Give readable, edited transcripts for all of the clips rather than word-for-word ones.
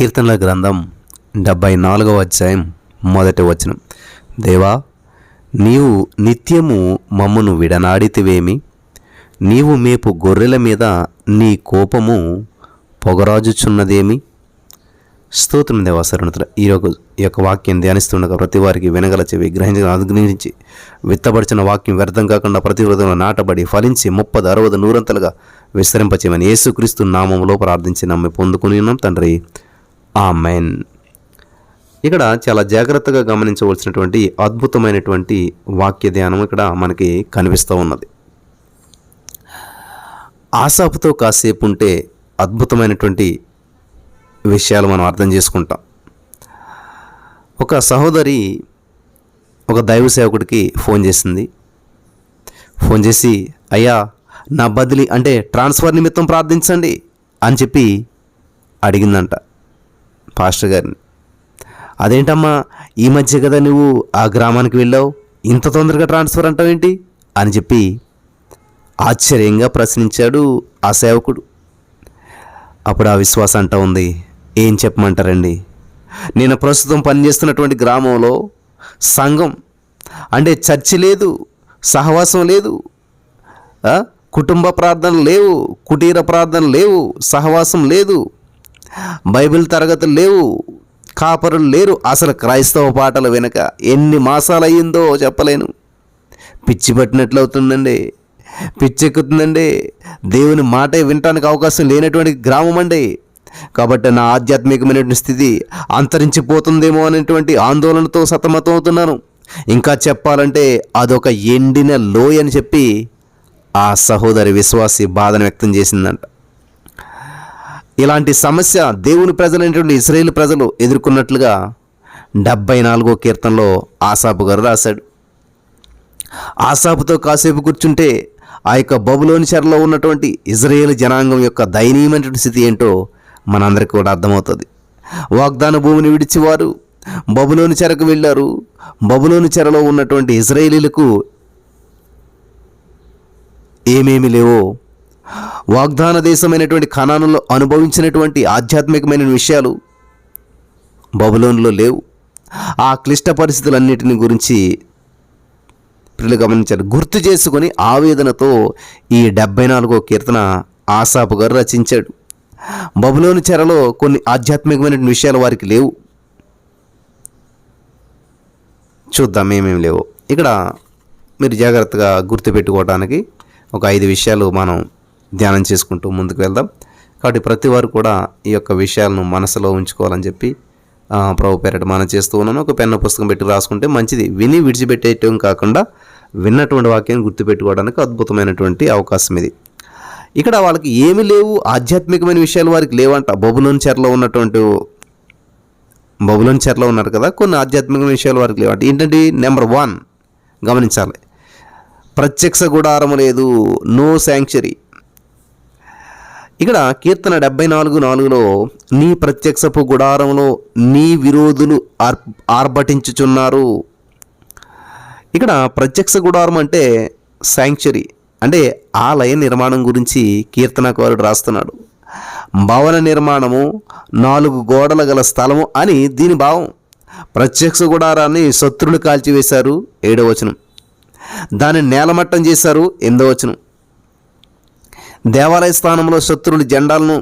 కీర్తనల గ్రంథం 74వ అధ్యాయం 1వ వచనం. దేవా, నీవు నిత్యము మమ్మును విడనాడితివేమి? నీవు మేపు గొర్రెల మీద నీ కోపము పొగరాజుచున్నదేమి? స్తోత్రం దేవా. సరణుతుల ఈ యొక్క వాక్యం ధ్యానిస్తుండగా ప్రతి వారికి వినగల చెవి గ్రహించగల అనుగ్రహించి విత్తబడిచిన వాక్యం వ్యర్థం కాకుండా ప్రతి హృదయంలో నాటబడి ఫలించి 30, 60, 100 విస్తరింపచేయమని యేసుక్రీస్తు నామములో ప్రార్థించి నమ్మి పొందుకుని ఉన్నాం తండ్రి. ఆమెన్. ఇక్కడ చాలా జాగ్రత్తగా గమనించవలసినటువంటి అద్భుతమైనటువంటి వాక్య ధ్యానం ఇక్కడ మనకి కనిపిస్తూ ఉన్నది. ఆసాపుతో కాసేపు ఉంటే అద్భుతమైనటువంటి విషయాలు మనం అర్థం చేసుకుంటాం. ఒక సహోదరి ఒక దైవ సేవకుడికి ఫోన్ చేసింది. ఫోన్ చేసి, అయ్యా నా బదిలీ అంటే ట్రాన్స్ఫర్ నిమిత్తం ప్రార్థించండి అని చెప్పి అడిగిందంట పాస్టర్ గారిని. అదేంటమ్మా, ఈ మధ్య కదా నువ్వు ఆ గ్రామానికి వెళ్ళావు, ఇంత తొందరగా ట్రాన్స్ఫర్ అంటావేంటి అని చెప్పి ఆశ్చర్యంగా ప్రశ్నించాడు ఆ సేవకుడు. అప్పుడు ఆ విశ్వాసం అంటూ ఉంది, ఏం చెప్పమంటారండి, నేను ప్రస్తుతం పనిచేస్తున్నటువంటి గ్రామంలో సంఘం అంటే చర్చి లేదు, సహవాసం లేదు, కుటుంబ ప్రార్థనలు లేవు, కుటీర ప్రార్థనలు లేవు, సహవాసం లేదు, బైబిల్ తరగతులు లేవు, కాపరులు లేరు. అసలు క్రైస్తవ పాటలు వెనక ఎన్ని మాసాలు అయ్యిందో చెప్పలేను. పిచ్చి పట్టినట్లు అవుతుందండి, పిచ్చెక్కుతుందండి. దేవుని మాటే వినటానికి అవకాశం లేనటువంటి గ్రామం అండి. కాబట్టి నా ఆధ్యాత్మికమైనటువంటి స్థితి అంతరించిపోతుందేమో అనేటువంటి ఆందోళనతో సతమతం అవుతున్నాను. ఇంకా చెప్పాలంటే అదొక ఎండిన లోయ అని చెప్పి ఆ సహోదరి విశ్వాసి బాధను వ్యక్తం చేసిందంట. ఇలాంటి సమస్య దేవుని ప్రజలైనటువంటి ఇశ్రాయేలు ప్రజలు ఎదుర్కొన్నట్లుగా 74వ కీర్తనలో ఆసాపు గారు రాశాడు. ఆసాపుతో కాసేపు కూర్చుంటే ఆ యొక్క బబులోని చెరలో ఉన్నటువంటి ఇజ్రాయేలు జనాంగం యొక్క దయనీయమైనటువంటి స్థితి ఏంటో మనందరికీ కూడా అర్థమవుతుంది. వాగ్దాన భూమిని విడిచి వారు బబులోని చెరకు వెళ్ళారు. బబులోని చెరలో ఉన్నటువంటి ఇజ్రాయేలీలకు ఏమేమి లేవో, వాగ్దాన దేశమైనటువంటి కనానులో అనుభవించినటువంటి ఆధ్యాత్మికమైన విషయాలు బబులోనులో లేవు. ఆ క్లిష్ట పరిస్థితులన్నిటిని గురించి పిల్లలు గమనించారు. గుర్తు చేసుకొని ఆవేదనతో ఈ 74వ కీర్తన ఆసాపు గారు రచించాడు. బబులోని చెరలో కొన్ని ఆధ్యాత్మికమైన విషయాలు వారికి లేవు. చూద్దాం ఏమేమి లేవు. ఇక్కడ మీరు జాగ్రత్తగా గుర్తుపెట్టుకోవడానికి ఒక 5 విషయాలు మనం ధ్యానం చేసుకుంటూ ముందుకు వెళ్దాం. కాబట్టి ప్రతి వారు కూడా ఈ యొక్క విషయాలను మనసులో ఉంచుకోవాలని చెప్పి ప్రభు పేరట మనం చేస్తూ ఉన్నాను. ఒక పెన్ను పుస్తకం పెట్టి రాసుకుంటే మంచిది. విని విడిచిపెట్టేయటం కాకుండా విన్నటువంటి వాక్యాన్ని గుర్తుపెట్టుకోవడానికి అద్భుతమైనటువంటి అవకాశం ఇది. ఇక్కడ వాళ్ళకి ఏమి లేవు, ఆధ్యాత్మికమైన విషయాలు వారికి లేవంట. బబులోని చెరలో ఉన్నారు కదా, కొన్ని ఆధ్యాత్మికమైన విషయాలు వారికి లేవంట. ఏంటంటే నెంబర్ 1 గమనించాలి, ప్రత్యక్ష గుడారము లేదు, నో శాంక్చురీ. ఇక్కడ కీర్తన 74:4లో నీ ప్రత్యక్షపు గుడారంలో నీ విరోధులు ఆర్భటించుచున్నారు. ఇక్కడ ప్రత్యక్ష గుడారం అంటే శాంక్చురీ, అంటే ఆలయ నిర్మాణం గురించి కీర్తనకారుడు రాస్తున్నాడు. భవన నిర్మాణము, 4 గోడల గల స్థలము అని దీని భావం. ప్రత్యక్ష గుడారాన్ని శత్రులు కాల్చివేశారు, 7వ వచనం. దాన్ని నేలమట్టం చేశారు, 8వ వచనం. దేవాలయ స్థానంలో శత్రువులు జెండాలను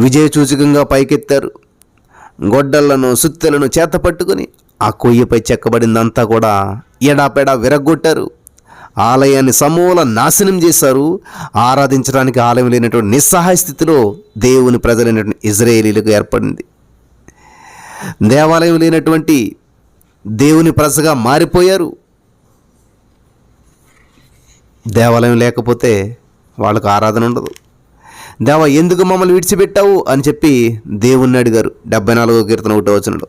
విజయ సూచకంగా పైకెత్తారు. గొడ్డళ్లను, సుత్తెలను చేత పట్టుకుని ఆ కొయ్యపై చెక్కబడిందంతా కూడా ఎడాపెడా విరగ్గొట్టారు. ఆలయాన్ని సమూల నాశనం చేశారు. ఆరాధించడానికి ఆలయం లేనటువంటి నిస్సహాయ స్థితిలో దేవుని ప్రజలైనటువంటి ఇజ్రాయేలీలకు ఏర్పడింది. దేవాలయం లేనటువంటి దేవుని ప్రజగా మారిపోయారు. దేవాలయం లేకపోతే వాళ్ళకు ఆరాధన ఉండదు. దేవా, ఎందుకు మమ్మల్ని విడిచిపెట్టావు అని చెప్పి దేవుణ్ణి అడిగారు. 74వ కీర్తన 1వ వచనంలో.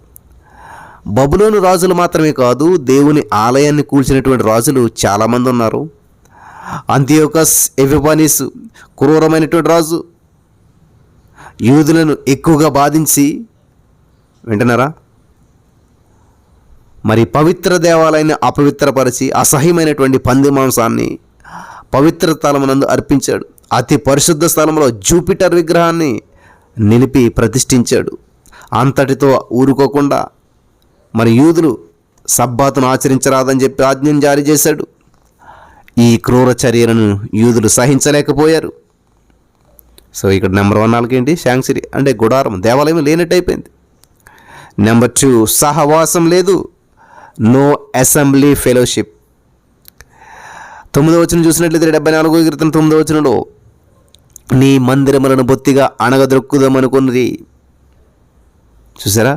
బబులోను రాజులు మాత్రమే కాదు, దేవుని ఆలయాన్ని కూల్చినటువంటి రాజులు చాలామంది ఉన్నారు. అంతియోకస్ ఎపిఫానీస్ క్రూరమైనటువంటి రాజు, యూదులను ఎక్కువగా బాధించి, వింటున్నారా, మరి పవిత్ర దేవాలయాన్ని అపవిత్రపరిచి అసహ్యమైనటువంటి పంది మాంసాన్ని పవిత్ర స్థలమునందు అర్పించాడు. అతి పరిశుద్ధ స్థలంలో జూపిటర్ విగ్రహాన్ని నిలిపి ప్రతిష్ఠించాడు. అంతటితో ఊరుకోకుండా మరి యూదులు సబ్బాతును ఆచరించరాదని చెప్పి ఆజ్ఞను జారీ చేశాడు. ఈ క్రూర చర్యలను యూదులు సహించలేకపోయారు. సో ఇక్కడ నెంబర్ 1 నాలుగేంటి? శాంక్చురీ అంటే గుడారం, దేవాలయం లేనట్టు అయిపోయింది. నెంబర్ 2 సహవాసం లేదు, నో అసెంబ్లీ ఫెలోషిప్. 9వ వచనం చూసినట్లయితే 74వ కీర్తన 9వ వచనంలో నీ మందిరములను బొత్తిగా అణగద్రొక్కుదామనుకున్నది. చూసారా,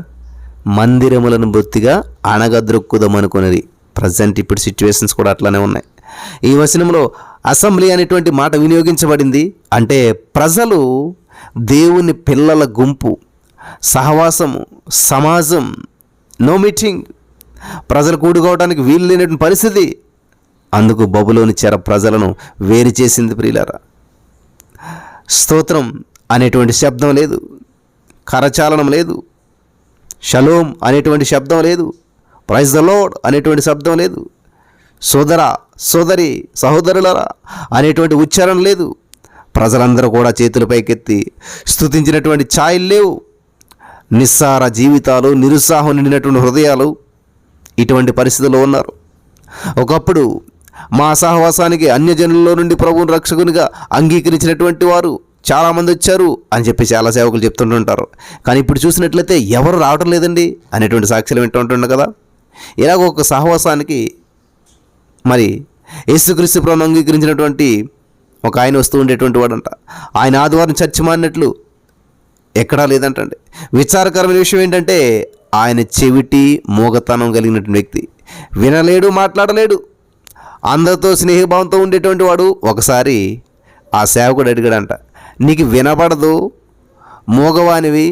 మందిరములను బొత్తిగా అణగద్రొక్కుదామనుకున్నది. ప్రజెంట్ ఇప్పుడు సిచ్యువేషన్స్ కూడా అట్లానే ఉన్నాయి. ఈ వచనంలో అసెంబ్లీ అనేటువంటి మాట వినియోగించబడింది. అంటే ప్రజలు, దేవుని పిల్లల గుంపు, సహవాసము, సమాజం, నో మీటింగ్, ప్రజలు కూడుకోవడానికి వీలు లేనటువంటి పరిస్థితి. అందుకు బబులోని చెర ప్రజలను వేరు చేసింది. ప్రియులారా, స్తోత్రం అనేటువంటి శబ్దం లేదు, కరచాలనం లేదు, షలోమ్ అనేటువంటి శబ్దం లేదు, ప్రైజ్ ద లార్డ్ అనేటువంటి శబ్దం లేదు, సోదరా సోదరి సహోదరులరా అనేటువంటి ఉచ్చారణ లేదు. ప్రజలందరూ కూడా చేతుల పైకెత్తి స్తుతించినటువంటి ఛాయలు లేవు. నిస్సార జీవితాలు, నిరుత్సాహం నిండినటువంటి హృదయాలు ఇటువంటి పరిస్థితుల్లో ఉన్నారు. ఒకప్పుడు మా సహవాసానికి అన్యజనుల్లో నుండి ప్రభువుని రక్షకునిగా అంగీకరించినటువంటి వారు చాలామంది వచ్చారు అని చెప్పి చాలా సేవకులు చెప్తుంటుంటారు. కానీ ఇప్పుడు చూసినట్లయితే ఎవరు రావడం లేదండి అనేటువంటి సాక్ష్యాలు వింటూ ఉంటుండే కదా. ఇలాగ ఒక సహవాసానికి మరి యేసుక్రీస్తు ప్రభువును అంగీకరించినటువంటి ఒక ఆయన వస్తూ ఉండేటువంటి వాడంట. ఆయన ఆదివారం చర్చి మారినట్లు ఎక్కడా లేదంటండి. విచారకరమైన విషయం ఏంటంటే ఆయన చెవిటి మూగతనం కలిగినటువంటి వ్యక్తి, వినలేడు, మాట్లాడలేడు, అందరితో స్నేహభావంతో ఉండేటువంటి వాడు. ఒకసారి ఆ సేవకుడు అడిగాడంట, నీకు వినపడదు, మూగవానివి,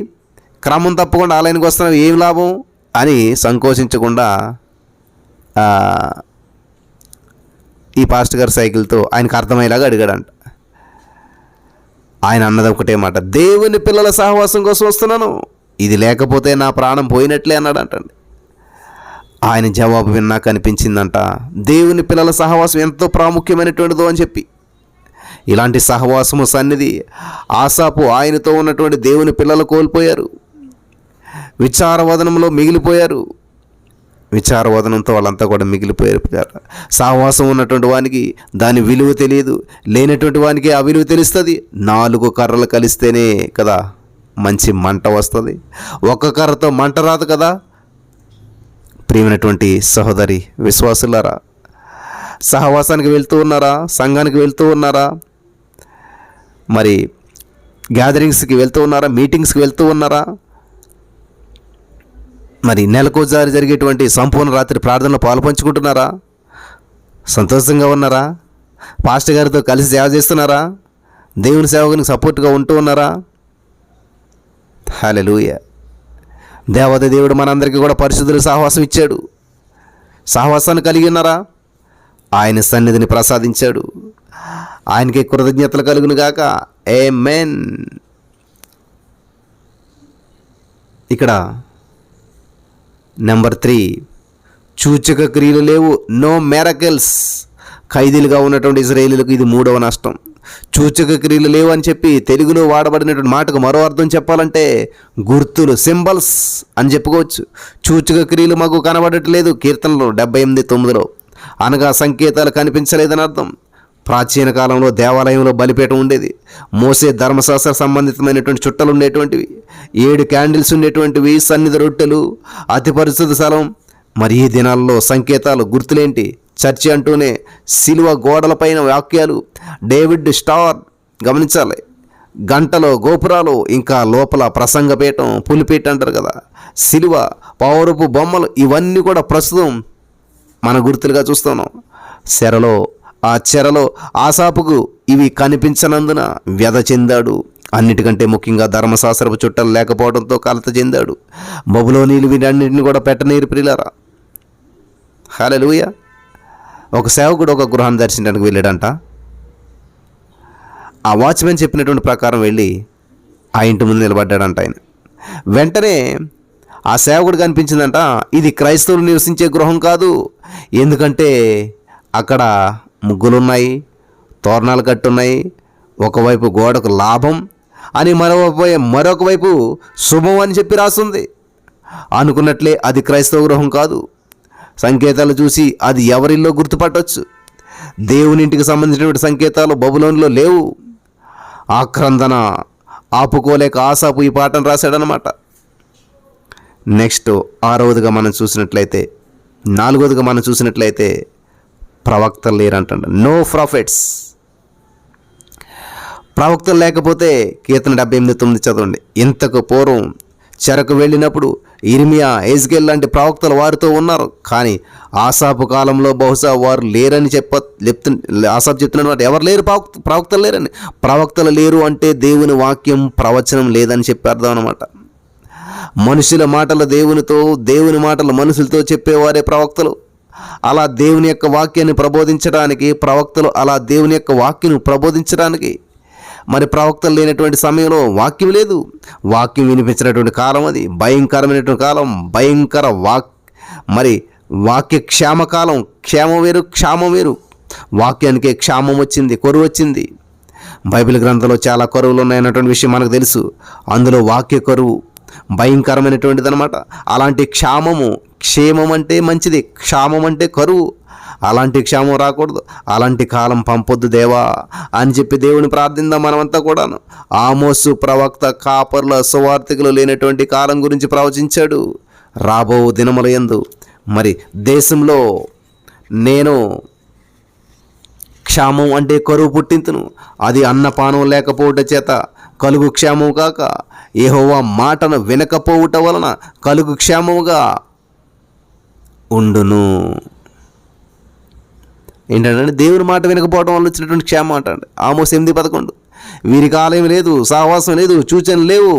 క్రమం తప్పకుండా ఆలయానికి వస్తున్నావు, ఏం లాభం అని సంకోచించకుండా ఈ పాస్టర్ గారి సైకిల్తో ఆయనకు అర్థమయ్యేలాగా అడిగాడంట. ఆయన అన్నది ఒకటే మాట, దేవుని పిల్లల సహవాసం కోసం వస్తున్నాను, ఇది లేకపోతే నా ప్రాణం పోయినట్లే అన్నాడంటండి. ఆయన జవాబు విన్నాక అనిపించిందంట, దేవుని పిల్లల సహవాసం ఎంతో ప్రాముఖ్యమైనటువంటిదో అని చెప్పి. ఇలాంటి సహవాసము సన్నిధి ఆసాపు ఆయనతో ఉన్నటువంటి దేవుని పిల్లలు కోల్పోయారు, విచారవదనంలో మిగిలిపోయారు. విచారవదనంతో వాళ్ళంతా కూడా మిగిలిపోయారు. సహవాసం ఉన్నటువంటి వానికి దాని విలువ తెలియదు, లేనటువంటి వానికి ఆ విలువ తెలుస్తుంది. 4 కర్రలు కలిస్తేనే కదా మంచి మంట వస్తుంది, ఒక్క కర్రతో మంట రాదు కదా. ప్రియమైనటువంటి సహోదరి విశ్వాసులారా, సహవాసానికి వెళ్తూ ఉన్నారా? సంఘానికి వెళ్తూ ఉన్నారా? మరి గ్యాదరింగ్స్కి వెళ్తూ ఉన్నారా? మీటింగ్స్కి వెళ్తూ ఉన్నారా? మరి నెలకోసారి జరిగేటువంటి సంపూర్ణ రాత్రి ప్రార్థనలో పాలుపంచుకుంటున్నారా? సంతోషంగా ఉన్నారా? పాస్టర్ గారితో కలిసి సేవ చేస్తున్నారా? దేవుని సేవకునికి సపోర్ట్గా ఉంటూ ఉన్నారా? హల్లెలూయా. దేవత దేవుడు మనందరికీ కూడా పరిశుద్ధుల సహవాసం ఇచ్చాడు. సహవాసాన్ని కలిగి ఉన్నారా? ఆయన సన్నిధిని ప్రసాదించాడు. ఆయనకి కృతజ్ఞతలు కలుగును గాక. ఆమేన్. ఇక్కడ నెంబర్ 3 సూచక క్రియలు లేవు, నో మిరకిల్స్. ఖైదీలుగా ఉన్నటువంటి ఇశ్రాయేలీలకు ఇది 3వ నష్టం. సూచక క్రియలు లేవు అని చెప్పి తెలుగులో వాడబడినటువంటి మాటకు మరో అర్థం చెప్పాలంటే గుర్తులు, సింబల్స్ అని చెప్పుకోవచ్చు. సూచక క్రియలు మాకు కనబడట్లేదు, కీర్తనలు 78:9, అనగా సంకేతాలు కనిపించలేదని అర్థం. ప్రాచీన కాలంలో దేవాలయంలో బలిపీఠం ఉండేది. మోసే ధర్మశాస్త్ర సంబంధితమైనటువంటి చుట్టలు ఉండేటువంటివి, 7 క్యాండిల్స్ ఉండేటువంటివి, సన్నిధి రొట్టెలు, అతి పరిశుద్ధ స్థలం. మరి ఈ దినాల్లో సంకేతాలు, గుర్తులేంటి? చర్చి అంటూనే సిలువ గోడలపైన వాక్యాలు, డేవిడ్ స్టార్, గమనించాలి, గంటలో గోపురాలు, ఇంకా లోపల ప్రసంగపీఠం, పులిపీఠ అంటారు కదా, సిలువ, పౌరపు బొమ్మలు, ఇవన్నీ కూడా ప్రస్తుతం మన గుర్తులుగా చూస్తున్నాం. ఆ చెరలో ఆసాపుకు ఇవి కనిపించనందున వ్యధ చెందాడు. అన్నిటికంటే ముఖ్యంగా ధర్మశాస్త్రపు చుట్టలు లేకపోవడంతో కలత చెందాడు. బబులోనీలు వీటన్నిటిని కూడా పెట్టనీరు. ప్రియులారా, హల్లెలూయా. ఒక సేవకుడు ఒక గృహాన్ని దర్శించడానికి వెళ్ళాడంట. ఆ వాచ్మెన్ చెప్పినటువంటి ప్రకారం వెళ్ళి ఆ ఇంటి ముందు నిలబడ్డాడంట. ఆయన వెంటనే ఆ సేవకుడు కనిపించిందంట, ఇది క్రైస్తవులు నివసించే గృహం కాదు, ఎందుకంటే అక్కడ ముగ్గులున్నాయి, తోరణాలు కట్టున్నాయి, ఒకవైపు గోడకు లాభం, అని మరొక వైపు శుభం అని చెప్పి రాస్తుంది. అనుకున్నట్లే అది క్రైస్తవ గృహం కాదు. సంకేతాలు చూసి అది ఎవరిల్లో గుర్తుపట్టవచ్చు. దేవునింటికి సంబంధించినటువంటి సంకేతాలు బబులోనులో లేవు. ఆక్రందన ఆపుకోలేక ఆసాపు ఈ పాటను రాశాడనమాట. నెక్స్ట్ 6వదిగా మనం చూసినట్లయితే, 4వదిగా మనం చూసినట్లయితే ప్రవక్తలు లేరంట. No profits. ప్రవక్తలు లేకపోతే కీర్తన 78:9 చదవండి. ఇంతకు పూర్వం చెరకు వెళ్ళినప్పుడు ఇర్మియా, ఎజ్కేల్ లాంటి ప్రవక్తలు వారితో ఉన్నారు. కానీ ఆసాపు కాలంలో బహుశా వారు లేరని ఆసాపు చెప్తున్నమాట. ఎవరు లేరు? ప్రవక్తలు లేరని. ప్రవక్తలు లేరు అంటే దేవుని వాక్యం ప్రవచనం లేదని చెప్పి అర్థం అనమాట. మనుషుల మాటలు దేవునితో, దేవుని మాటలు మనుషులతో చెప్పేవారే ప్రవక్తలు. అలా దేవుని యొక్క వాక్యాన్ని ప్రబోధించడానికి ప్రవక్తలు, అలా దేవుని యొక్క వాక్యం ప్రబోధించడానికి. మరి ప్రవక్తలు లేనటువంటి సమయంలో వాక్యం లేదు. వాక్యం వినిపించినటువంటి కాలం అది. భయంకరమైనటువంటి కాలం, భయంకర మరి వాక్య క్షామకాలం. క్షేమం వేరు, క్షామం వేరు. వాక్యానికే క్షామం వచ్చింది, కరువు వచ్చింది. బైబిల్ గ్రంథంలో చాలా కరువులు ఉన్నాయన్నటువంటి విషయం మనకు తెలుసు. అందులో వాక్య కరువు భయంకరమైనటువంటిది అనమాట. అలాంటి క్షామము, క్షేమం అంటే మంచిది, క్షామం అంటే కరువు. అలాంటి క్షామం రాకూడదు. అలాంటి కాలం పంపొద్దు దేవా అని చెప్పి దేవుని ప్రార్థిద్దాం మనమంతా కూడాను. ఆమోసు ప్రవక్త కాపర్ల సువార్థికులు లేనటువంటి కాలం గురించి ప్రవచించాడు. రాబో దినముల యందు మరి దేశంలో నేను క్షామం అంటే కరువు పుట్టింతును. అది అన్నపానం లేకపోవుట చేత కలుగు క్షేమం కాక, యెహోవా మాటను వినకపోవుట వలన కలుగు క్షేమముగా ఉండును. ఏంటంటే దేవుని మాట వినకపోవడం వల్ల వచ్చినటువంటి క్షేమం అంటండి. ఆమోస్ 8:11. వీరికి ఆలయం లేదు, సహవాసం లేదు, సూచనలు లేవు,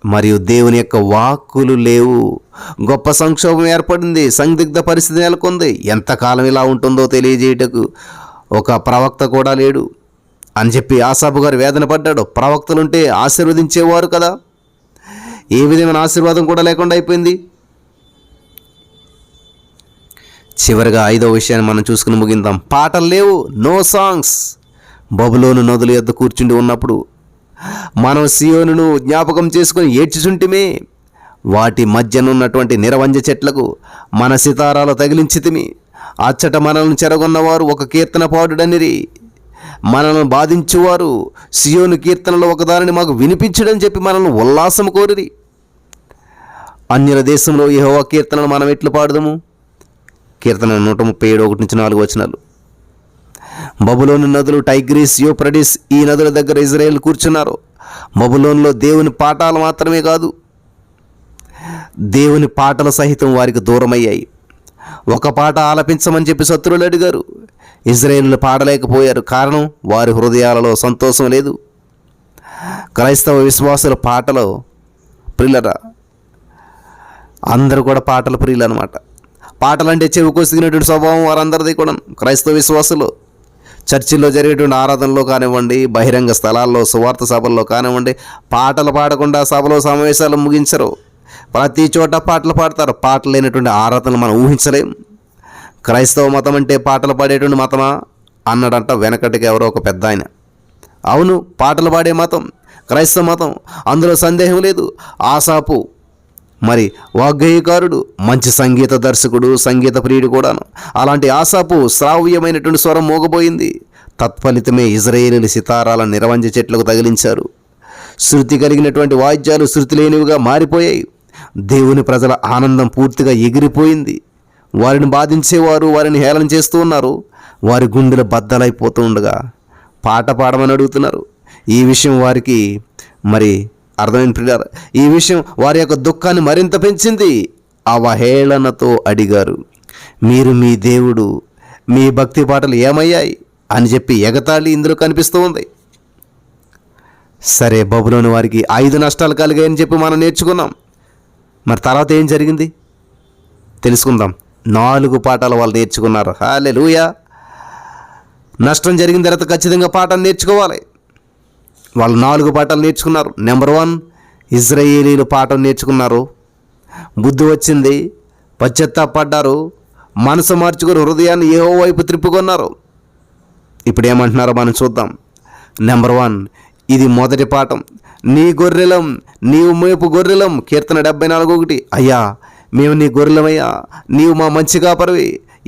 మరియు దేవుని యొక్క వాక్కులు లేవు. గొప్ప సంక్షోభం ఏర్పడింది, సందిగ్ధ పరిస్థితి నెలకొంది. ఎంతకాలం ఇలా ఉంటుందో తెలియజేయటకు ఒక ప్రవక్త కూడా లేడు అని చెప్పి ఆసాపు గారు వేదన పడ్డాడు. ప్రవక్తలుంటే ఆశీర్వదించేవారు కదా, ఏ విధమైన ఆశీర్వాదం కూడా లేకుండా అయిపోయింది. చివరిగా 5వ విషయాన్ని మనం చూసుకుని ముగిందాం. పాటలు లేవు, నో సాంగ్స్. బబులోను నదుల యొద్ద కూర్చుండి ఉన్నప్పుడు మనం సియోనును జ్ఞాపకం చేసుకుని ఏడ్చుచుంటిమే. వాటి మధ్యనున్నటువంటి నిరవంజ చెట్లకు మన సితారాలు తగిలించితిమి. అచ్చట మనల్ని చెరగొన్నవారు ఒక కీర్తన పాడుడనిరి. మనల్ని బాధించువారు సియోను కీర్తనలో ఒకదానిని మాకు వినిపించడని చెప్పి మనల్ని ఉల్లాసం కోరిరి. అన్యుల దేశంలో యెహోవా కీర్తనలు మనం ఎట్లు పాడుదాము? కీర్తన 137, 1-4 వచనాలు. బబులోను నదులు, టైగ్రీస్, యూఫ్రటీస్, ఈ నదుల దగ్గర ఇజ్రాయేల్ కూర్చున్నారు. బబులోనులో దేవుని పాఠాలు మాత్రమే కాదు, దేవుని పాటల సహితం వారికి దూరమయ్యాయి. ఒక పాట ఆలపించమని చెప్పి శత్రువులు అడిగారు. ఇజ్రాయేలు పాడలేకపోయారు. కారణం, వారి హృదయాలలో సంతోషం లేదు. క్రైస్తవ విశ్వాసుల పాటలు ప్రియులరా, అందరూ కూడా పాటల ప్రియులు అనమాట. పాటలంటే చెవి కొసిగినటువంటి స్వభావం వారందరిది కూడా. క్రైస్తవ విశ్వాసులు చర్చిల్లో జరిగేటువంటి ఆరాధనలో కానివ్వండి, బహిరంగ స్థలాల్లో, సువార్త సభల్లో కానివ్వండి, పాటలు పాడకుండా సభలో సమావేశాలు ముగించరు. ప్రతి చోట పాటలు పాడతారు. పాటలు లేనటువంటి ఆరాధనలు మనం ఊహించలేం. క్రైస్తవ మతం అంటే పాటలు పాడేటువంటి మతమా అన్నాడంట వెనకటికి ఎవరో ఒక పెద్ద ఆయన. అవును, పాటలు పాడే మతం క్రైస్తవ మతం, అందులో సందేహం లేదు. ఆసాపు మరి వాగ్గేయకారుడు, మంచి సంగీత దర్శకుడు, సంగీత ప్రియుడు కూడాను. అలాంటి ఆసాపు శ్రావ్యమైనటువంటి స్వరం మోగబోయింది. తత్ఫలితమే ఇజ్రాయేలీలు సితారాల నిరవంజ చెట్లకు తగిలించారు. శృతి కలిగినటువంటి వాయిద్యాలు శృతి లేనివిగా మారిపోయాయి. దేవుని ప్రజల ఆనందం పూర్తిగా ఎగిరిపోయింది. వారిని బాధించేవారు వారిని హేళన చేస్తూ ఉన్నారు. వారి గుండెలు బద్దలైపోతూ ఉండగా పాట పాడమని అడుగుతున్నారు. ఈ విషయం వారికి మరి అర్థమైన ప్రియులారా, ఈ విషయం వారి యొక్క దుఃఖాన్ని మరింత పెంచింది. అవహేళనతో అడిగారు, మీరు మీ దేవుడు, మీ భక్తి పాటలు ఏమయ్యాయి అని చెప్పి ఎగతాళి ఇందులో కనిపిస్తూ ఉంది. సరే, బబులోని వారికి 5 నష్టాలు కలిగాయని చెప్పి మనం నేర్చుకున్నాం. మరి తర్వాత ఏం జరిగింది తెలుసుకుందాం. 4 పాఠాలు వాళ్ళు నేర్చుకున్నారు. హల్లెలూయా. నష్టం జరిగిన తర్వాత ఖచ్చితంగా పాఠాలు నేర్చుకోవాలి. వాళ్ళు 4 పాఠాలు నేర్చుకున్నారు. నెంబర్ 1, ఇజ్రాయేలీలు పాఠం నేర్చుకున్నారు. బుద్ధి వచ్చింది, పశ్చాత్తాపడ్డారు, మనసు మార్చుకుని హృదయాన్ని యెహోవా వైపు త్రిప్పుకొన్నారు. ఇప్పుడు ఏమంటున్నారో మనం చూద్దాం. నెంబర్ 1, ఇది మొదటి పాఠం. నీ గొర్రెలం, నీవు మేపు గొర్రెలం. కీర్తన 74:1. అయ్యా, మేము నీ గొర్రెలమయ్యా, నీవు మా మంచి కాపరివి,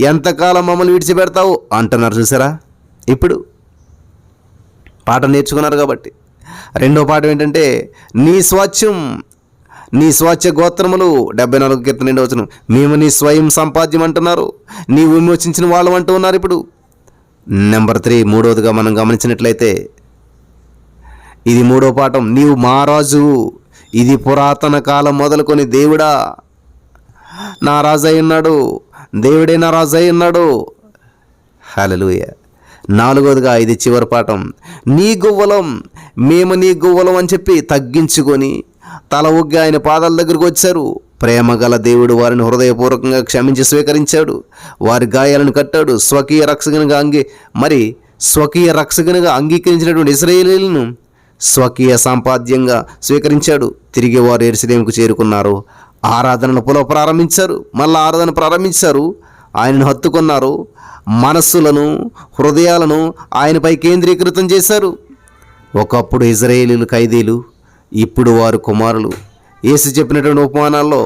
ఎంతకాలం మమ్మల్ని విడిచిపెడతావు అంటున్నారు. చూసారా? ఇప్పుడు పాఠం నేర్చుకున్నారు కాబట్టి రెండో పాఠం ఏంటంటే నీ స్వాస్థ్యం, నీ స్వాస్థ్య గోత్రములు. 74 కీర్తన 2 మేము నీ స్వయం సంపాద్యం అంటున్నారు, నీవు విమోచించిన వాళ్ళం అంటూ ఉన్నారు. ఇప్పుడు నెంబర్ 3, మూడవదిగా మనం గమనించినట్లయితే ఇది మూడో పాఠం. నీవు మహారాజు, ఇది పురాతన కాలం మొదలుకొని దేవుడా నా రాజు అయి ఉన్నాడు, దేవుడే నా రాజు అయి ఉన్నాడు. హల్లెలూయా. నాలుగవదిగా ఇది చివరి పాఠం. నీ గువ్వలం, మేము నీ గువ్వలం అని చెప్పి తగ్గించుకొని తల ఒగ్గి ఆయన పాదాల దగ్గరకు వచ్చారు. ప్రేమ గల దేవుడు వారిని హృదయపూర్వకంగా క్షమించి స్వీకరించాడు, వారి గాయాలను కట్టాడు. స్వకీయ రక్షకునిగా అంగీకరించినటువంటి ఇశ్రాయేలీయులను స్వకీయ సంపాద్యంగా స్వీకరించాడు. తిరిగి వారు యెరూషలేముకు చేరుకున్నారు. ఆరాధనను ప్రారంభించారు. మళ్ళీ ఆరాధన ప్రారంభించారు. ఆయనను హత్తుకున్నారు. మనస్సులను, హృదయాలను ఆయనపై కేంద్రీకృతం చేశారు. ఒకప్పుడు ఇశ్రాయేలీయులు ఖైదీలు, ఇప్పుడు వారు కుమారులు. యేసు చెప్పినటువంటి ఉపమానాల్లో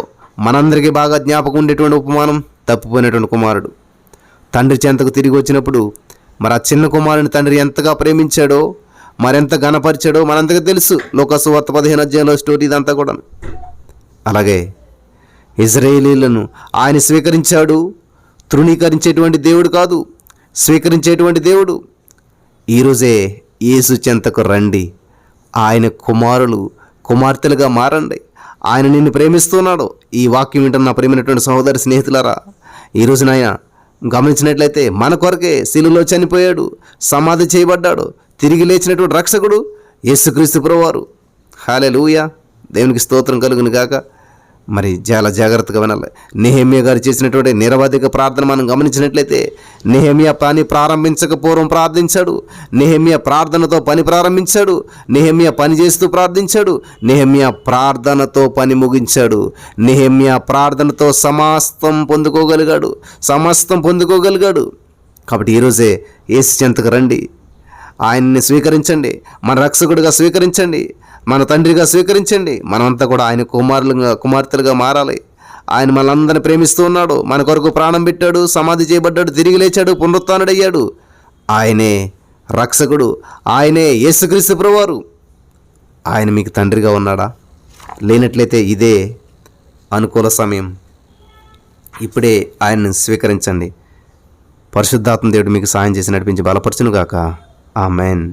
మనందరికీ బాగా జ్ఞాపకం ఉండేటువంటి ఉపమానం తప్పిపోయినటువంటి కుమారుడు. తండ్రి చెంతకు తిరిగి వచ్చినప్పుడు మరి ఆ చిన్న కుమారుని తండ్రి ఎంతగా ప్రేమించాడో, మరెంత ఘనపరిచాడో మనంతగా తెలుసు. లోకాసు వార్త 15 స్టోరీ ఇదంతా కూడా. అలాగే ఇశ్రాయేలీయులను ఆయన స్వీకరించాడు. తృణీకరించేటువంటి దేవుడు కాదు, స్వీకరించేటువంటి దేవుడు. ఈరోజే యేసు చెంతకు రండి, ఆయన కుమారులు, కుమార్తెలుగా మారండి. ఆయన నిన్ను ప్రేమిస్తున్నాడు. ఈ వాక్యం వింటున్న నా ప్రేమైనటువంటి సహోదరి స్నేహితులారా, ఈరోజు నాయన గమనించినట్లయితే మన కొరకే శిలువలో చనిపోయాడు, సమాధి చేయబడ్డాడు, తిరిగి లేచినటువంటి రక్షకుడు యేసుక్రీస్తు ప్రభువారు. హల్లెలూయా. దేవునికి స్తోత్రం కలుగును గాక. మరి చాలా జాగ్రత్తగా వినాలి. నెహెమ్యా గారు చేసినటువంటి నిరవధిక ప్రార్థన మనం గమనించినట్లయితే నెహెమ్యా పని ప్రారంభించక పూర్వం ప్రార్థించాడు. నెహెమ్యా ప్రార్థనతో పని ప్రారంభించాడు. నెహెమ్యా పని చేస్తూ ప్రార్థించాడు. నెహెమ్యా ప్రార్థనతో పని ముగించాడు. నెహెమ్యా ప్రార్థనతో సమస్తం పొందుకోగలిగాడు. కాబట్టి ఈరోజే యేసు చెంతకు రండి, ఆయన్ని స్వీకరించండి, మన రక్షకుడిగా స్వీకరించండి, మన తండ్రిగా స్వీకరించండి. మనమంతా కూడా ఆయన కుమార్తెలుగా మారాలి. ఆయన మనందరిని ప్రేమిస్తూ ఉన్నాడు. మన కొరకు ప్రాణం పెట్టాడు, సమాధి చేయబడ్డాడు, తిరిగి లేచాడు, పునరుత్థానుడయ్యాడు. ఆయనే రక్షకుడు, ఆయనే యేసుక్రీస్తు ప్రభువారు. ఆయన మీకు తండ్రిగా ఉన్నాడా? లేనట్లయితే ఇదే అనుకూల సమయం. ఇప్పుడే ఆయన్ని స్వీకరించండి. పరిశుద్ధాత్మ దేవుడు మీకు సాయం చేసి నడిపించి బలపరచును గాక. ఆమేన్.